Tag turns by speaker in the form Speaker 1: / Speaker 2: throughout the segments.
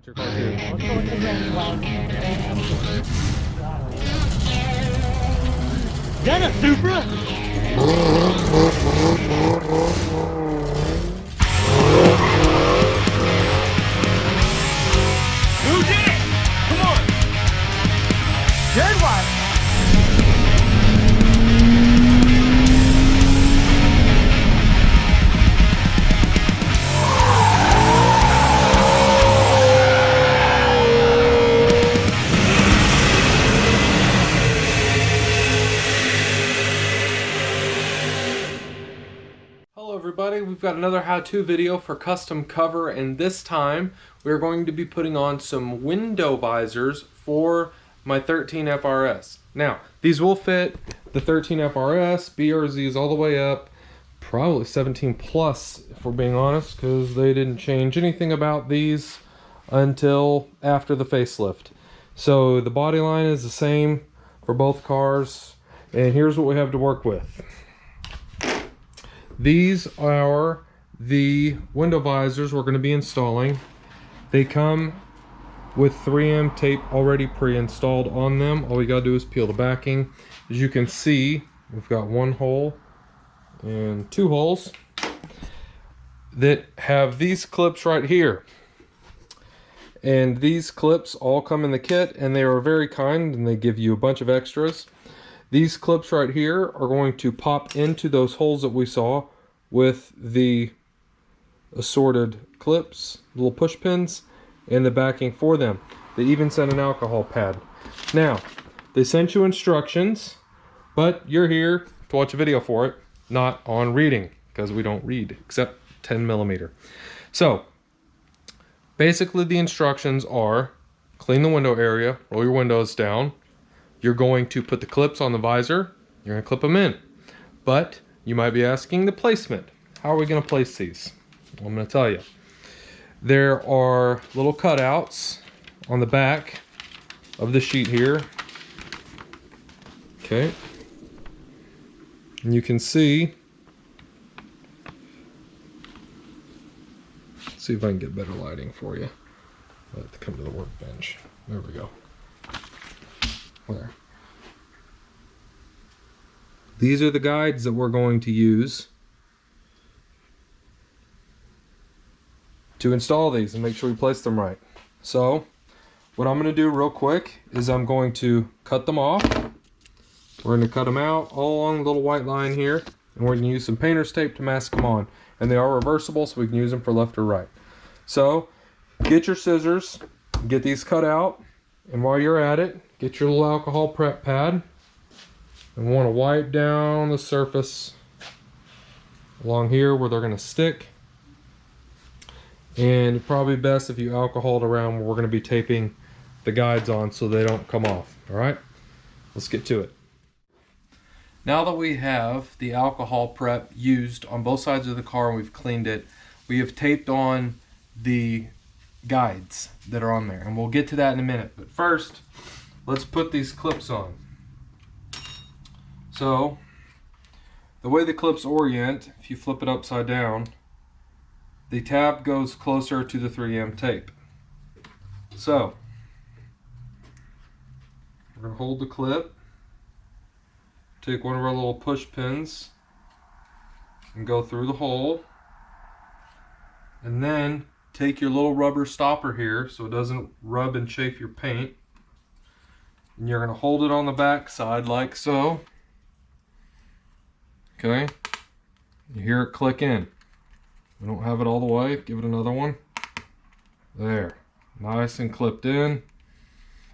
Speaker 1: your car too.
Speaker 2: Let's go with the granny wagon. Is that a Supra?
Speaker 1: Who did it? Come on!
Speaker 2: Dead white.
Speaker 1: Hello everybody, we've got another how-to video for custom cover, and this time we're going to be putting on some window visors for my 13 FRS. Now, these will fit the 13 FRS, BRZs all the way up, probably 17 plus if we're being honest, because they didn't change anything about these until after the facelift. So the body line is the same for both cars, and here's what we have to work with. These are the window visors we're going to be installing. They come with 3M tape already pre-installed on them. All we got to do is peel the backing. As you can see, we've got one hole and two holes that have these clips right here. And these clips all come in the kit, and they are very kind, and they give you a bunch of extras. These clips right here are going to pop into those holes that we saw with the assorted clips, little push pins, and the backing for them. They even sent an alcohol pad. Now, they sent you instructions, but you're here to watch a video for it, not on reading, because we don't read, except 10mm. So, basically the instructions are, clean the window area, roll your windows down. You're going to put the clips on the visor. You're going to clip them in. But you might be asking the placement. How are we going to place these? Well, I'm going to tell you. There are little cutouts on the back of the sheet here. Okay. And you can see. Let's see if I can get better lighting for you. I'll have to come to the workbench. There we go. There. These are the guides that we're going to use to install these and make sure we place them right. So what I'm going to do real quick is I'm going to cut them off. We're going to cut them out all along the little white line here, and we're going to use some painter's tape to mask them on. And they are reversible, so we can use them for left or right. So get your scissors, get these cut out, and while you're at it, get your little alcohol prep pad and want to wipe down the surface along here where they're going to stick. And probably best if you alcohol it around where we're going to be taping the guides on so they don't come off. All right, let's get to it. Now that we have the alcohol prep used on both sides of the car and we've cleaned it, we have taped on the guides that are on there, and we'll get to that in a minute. But first, let's put these clips on. So the way the clips orient, if you flip it upside down, the tab goes closer to the 3M tape. So we're going to hold the clip, take one of our little push pins and go through the hole, and then take your little rubber stopper here so it doesn't rub and chafe your paint, and you're going to hold it on the back side like so. Okay, you hear it click in. We don't have it all the way. Give it another one. There, nice and clipped in.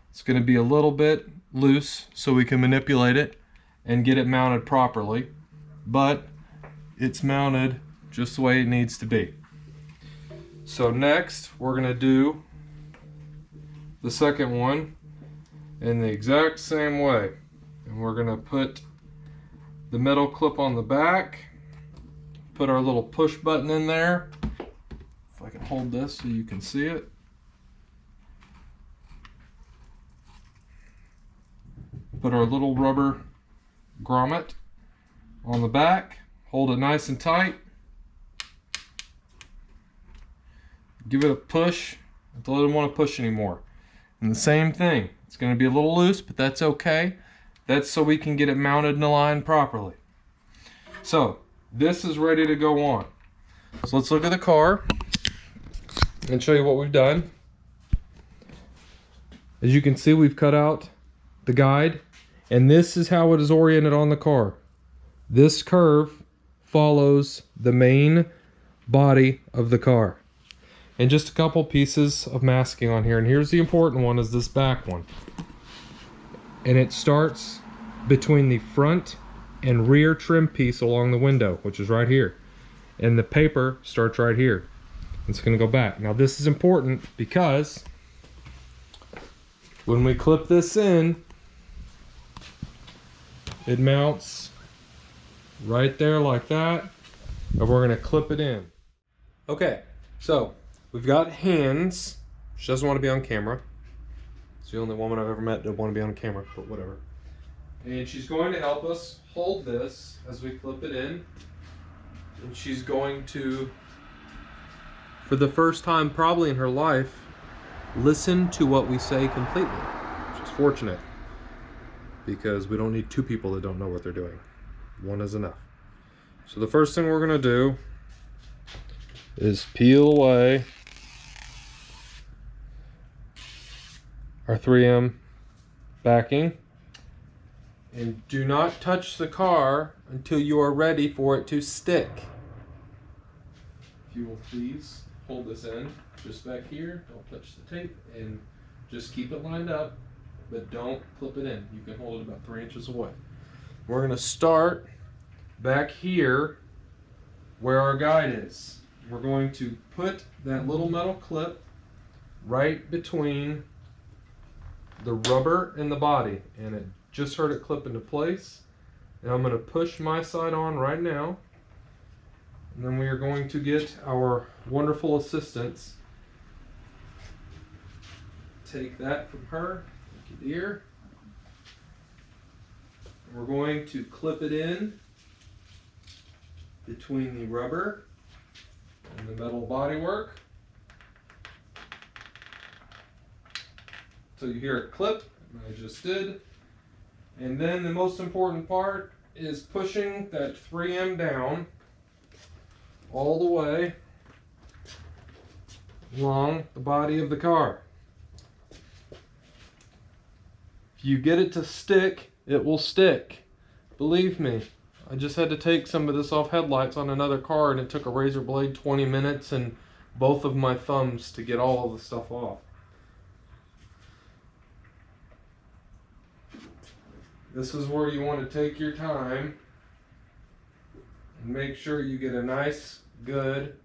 Speaker 1: It's going to be a little bit loose so we can manipulate it and get it mounted properly, but it's mounted just the way it needs to be. So next we're going to do the second one in the exact same way, and we're going to put the metal clip on the back, put our little push button in there. If I can hold this so you can see it. Put our little rubber grommet on the back, hold it nice and tight, give it a push until it doesn't want to push anymore. And the same thing, it's going to be a little loose, but that's okay. That's so we can get it mounted and aligned properly. So this is ready to go on. So let's look at the car and show you what we've done. As you can see, we've cut out the guide, and this is how it is oriented on the car. This curve follows the main body of the car. And just a couple pieces of masking on here, and here's the important one, is this back one. And it starts between the front and rear trim piece along the window, which is right here. And the paper starts right here. It's going to go back. Now this is important because when we clip this in, it mounts right there like that, and we're going to clip it in. Okay, so we've got hands. She doesn't want to be on camera. It's the only woman I've ever met that want to be on camera, but whatever. And she's going to help us hold this as we clip it in. And she's going to, for the first time probably in her life, listen to what we say completely, which is fortunate, because we don't need two people that don't know what they're doing. One is enough. So the first thing we're going to do is peel away our 3M backing, and do not touch the car until you are ready for it to stick. If you will please hold this in just back here, don't touch the tape, and just keep it lined up, but don't clip it in. You can hold it about 3 inches away. We're going to start back here where our guide is. We're going to put that little metal clip right between the rubber and the body, and it just heard it clip into place. And I'm going to push my side on right now, and then we are going to get our wonderful assistants. Take that from her, thank you dear. And we're going to clip it in between the rubber and the metal bodywork. So you hear it clip, and I just did. And then the most important part is pushing that 3M down all the way along the body of the car. If you get it to stick, it will stick. Believe me, I just had to take some of this off headlights on another car, and it took a razor blade 20 minutes and both of my thumbs to get all of the stuff off. This is where you want to take your time and make sure you get a nice, good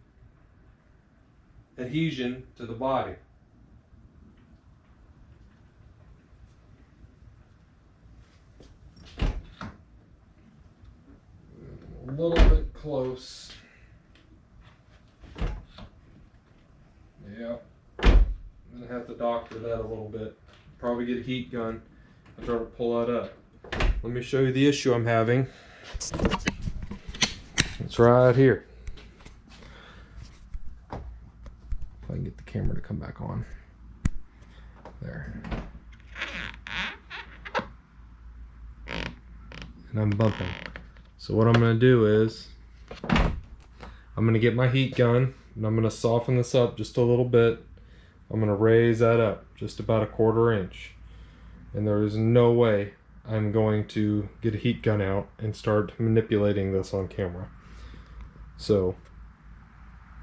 Speaker 1: adhesion to the body. A little bit close. Yeah. I'm gonna have to doctor that a little bit. Probably get a heat gun and try to pull that up. Let me show you the issue I'm having. It's right here. If I can get the camera to come back on. There. And I'm bumping. So what I'm going to do is, I'm going to get my heat gun, and I'm going to soften this up just a little bit. I'm going to raise that up just about 1/4 inch. And there is no way I'm going to get a heat gun out and start manipulating this on camera. So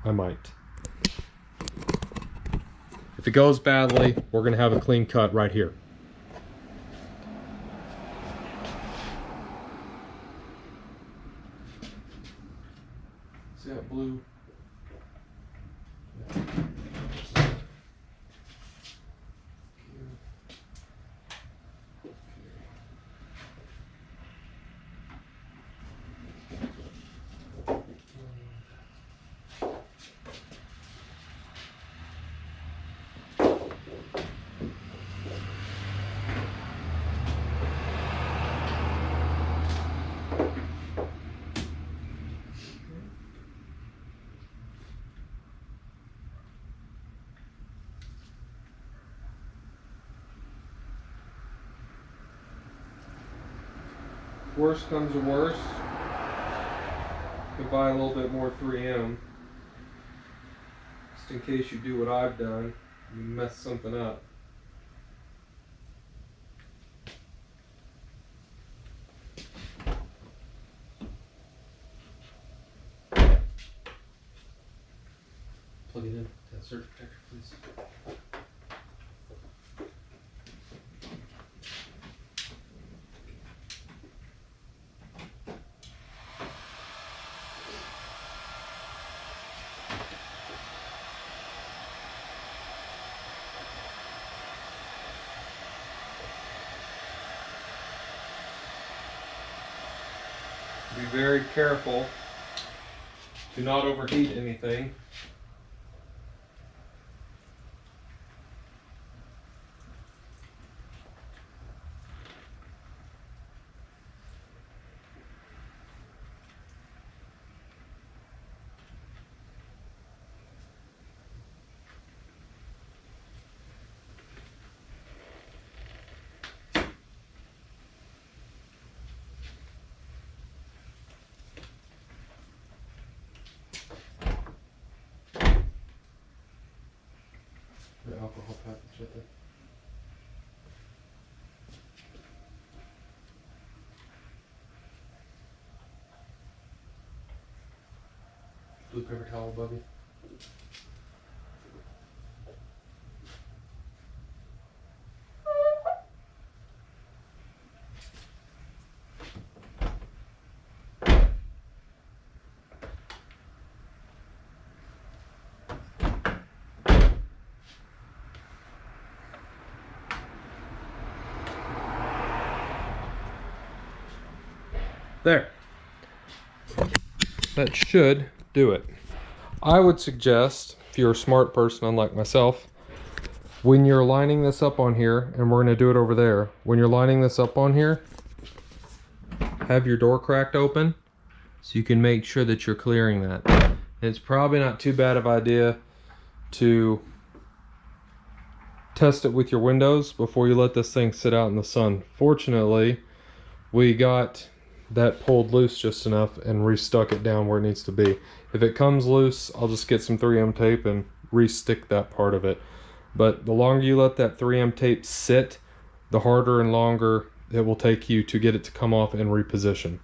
Speaker 1: I might. If it goes badly, we're going to have a clean cut right here. See that blue? worst comes to worst, you can buy a little bit more 3M. Just in case you do what I've done, you mess something up. Plug it in. That surge protector, please. Be very careful. Do not overheat anything. The alcohol package right there. Blue paper towel above you. There. That should do it. I would suggest, if you're a smart person unlike myself, when you're lining this up on here, and we're going to do it over there, when you're lining this up on here, have your door cracked open so you can make sure that you're clearing that. And it's probably not too bad of an idea to test it with your windows before you let this thing sit out in the sun. Fortunately, we got that pulled loose just enough and restuck it down where it needs to be. If it comes loose, I'll just get some 3M tape and re-stick that part of it. But the longer you let that 3M tape sit, the harder and longer it will take you to get it to come off and reposition.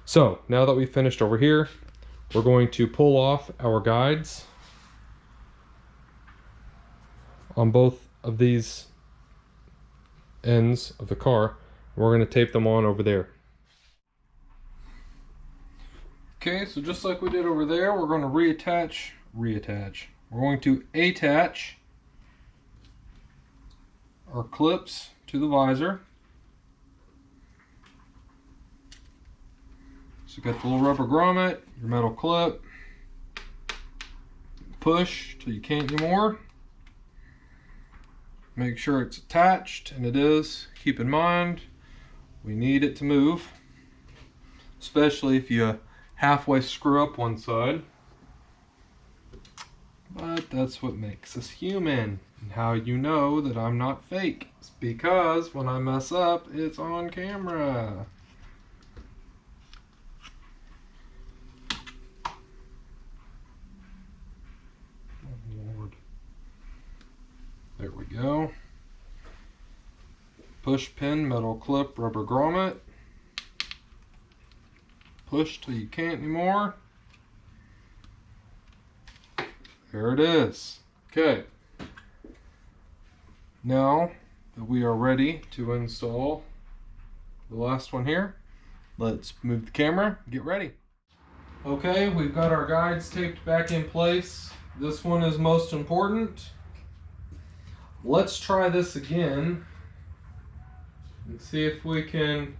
Speaker 1: So now that we've finished over here, we're going to pull off our guides on both of these ends of the car. We're going to tape them on over there. Okay, so just like we did over there, we're going to reattach. We're going to attach our clips to the visor. So you got the little rubber grommet, your metal clip, push till you can't anymore. Make sure it's attached, and it is. Keep in mind, we need it to move, especially if you halfway screw up one side. But that's what makes us human. And how you know that I'm not fake is because when I mess up, it's on camera. Oh Lord. There we go. Push pin, metal clip, rubber grommet. Push till you can't anymore. There it is. Okay. Now that we are ready to install the last one here, let's move the camera, get ready. Okay, we've got our guides taped back in place. This one is most important. Let's try this again and see if we can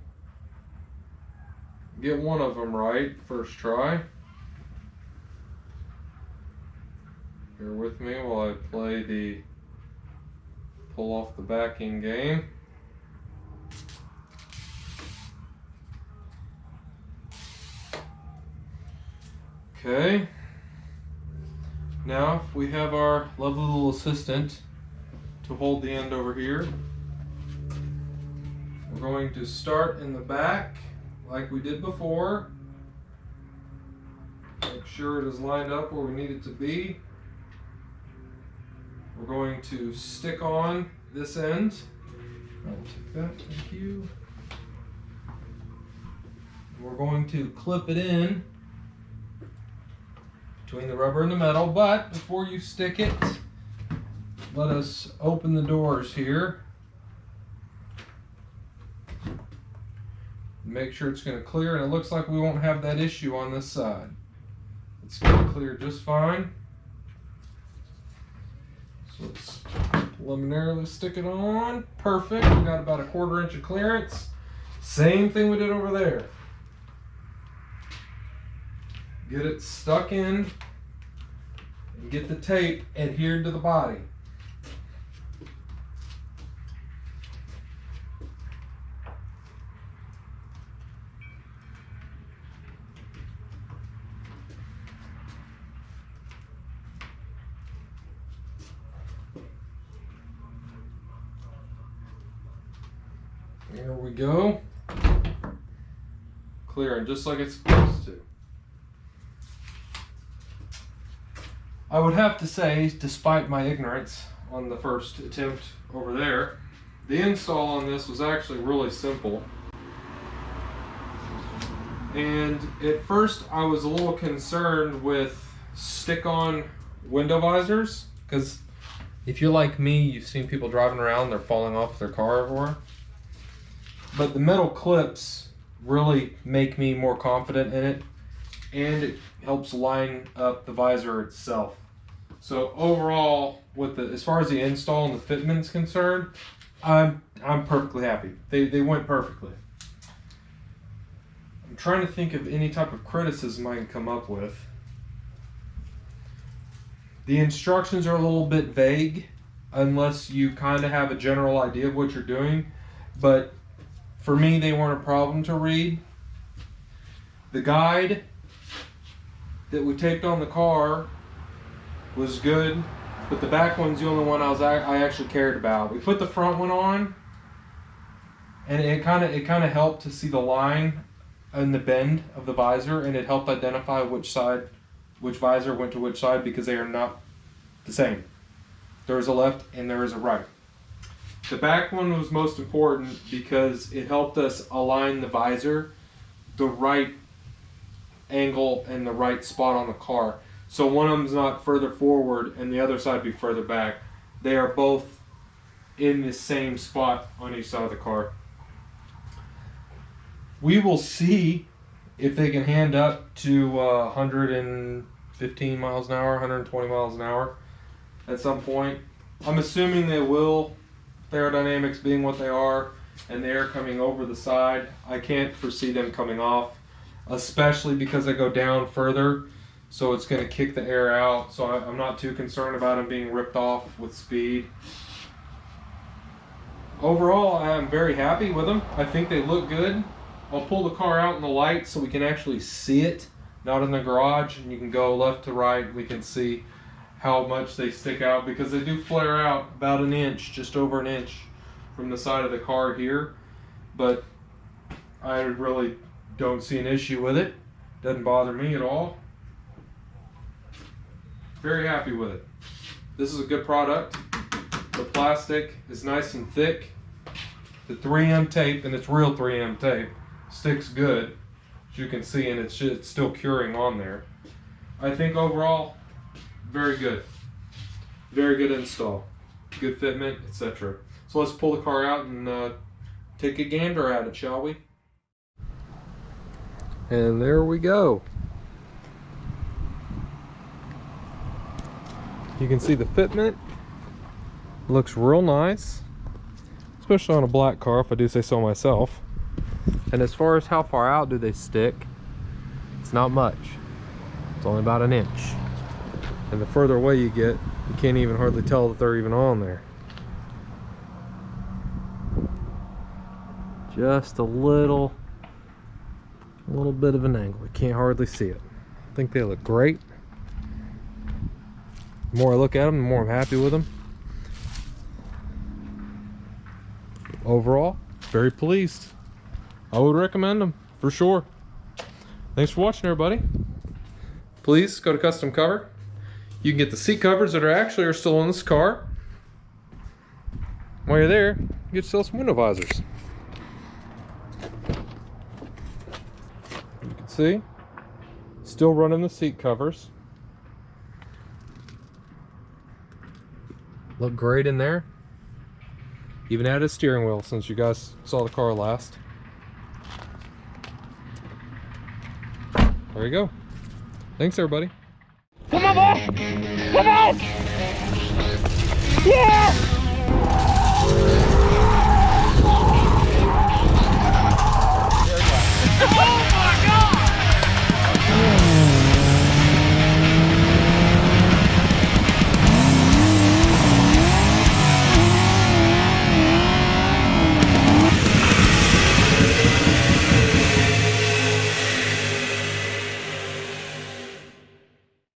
Speaker 1: get one of them right first try. Bear with me while I play the pull off the backing game. Okay. Now if we have our lovely little assistant to hold the end over here, we're going to start in the back like we did before. Make sure it is lined up where we need it to be. We're going to stick on this end. I'll take that, thank you. We're going to clip it in between the rubber and the metal, but before you stick it, let us open the doors here. Make sure it's going to clear, and it looks like we won't have that issue on this side. It's going to clear just fine. So let's preliminarily stick it on. Perfect. We got about a 1/4 inch of clearance. Same thing we did over there. Get it stuck in and get the tape adhered to the body. There we go. Clearing just like it's supposed to. I would have to say, despite my ignorance on the first attempt over there, the install on this was actually really simple. And at first I was a little concerned with stick-on window visors, because if you're like me, you've seen people driving around, they're falling off their car everywhere. But the metal clips really make me more confident in it, and it helps line up the visor itself. So overall, with as far as the install and the fitment's concerned, I'm perfectly happy. They went perfectly. I'm trying to think of any type of criticism I can come up with. The instructions are a little bit vague unless you kind of have a general idea of what you're doing, but for me, they weren't a problem to read. The guide that we taped on the car was good, but the back one's the only one I actually cared about. We put the front one on, and it kind of helped to see the line and the bend of the visor, and it helped identify which visor went to which side, because they are not the same. There is a left and there is a right. The back one was most important because it helped us align the visor the right angle and the right spot on the car. So one of them's not further forward and the other side be further back. They are both in the same spot on each side of the car. We will see if they can hand up to 115 miles an hour, 120 miles an hour at some point. I'm assuming they will. Aerodynamics being what they are, and the air coming over the side, I can't foresee them coming off, especially because they go down further, so it's going to kick the air out. So I'm not too concerned about them being ripped off with speed. Overall, I am very happy with them. I think they look good. I'll pull the car out in the light so we can actually see it, not in the garage, and you can go left to right. We can see how much they stick out, because they do flare out about an inch, just over an inch from the side of the car here. But I really don't see an issue with it. Doesn't bother me at all. Very happy with it. This is a good product. The plastic is nice and thick. The 3M tape, and it's real 3M tape, sticks good, as you can see, and it's still curing on there. I think overall, very good. Very good install. Good fitment, etc. So let's pull the car out and take a gander at it, shall we? And there we go. You can see the fitment. Looks real nice, especially on a black car, if I do say so myself. And as far as how far out do they stick, it's not much. It's only about an inch. And the further away you get, you can't even hardly tell that they're even on there. Just a little bit of an angle. You can't hardly see it. I think they look great. The more I look at them, the more I'm happy with them. Overall, very pleased. I would recommend them. For sure. Thanks for watching, everybody. Please go to Kustom Cover. You can get the seat covers that are still in this car. While you're there, you get yourself some window visors. You can see, still running the seat covers. Look great in there. Even added a steering wheel since you guys saw the car last. There you go. Thanks, everybody.
Speaker 2: Come on, boy! Come on! Yeah!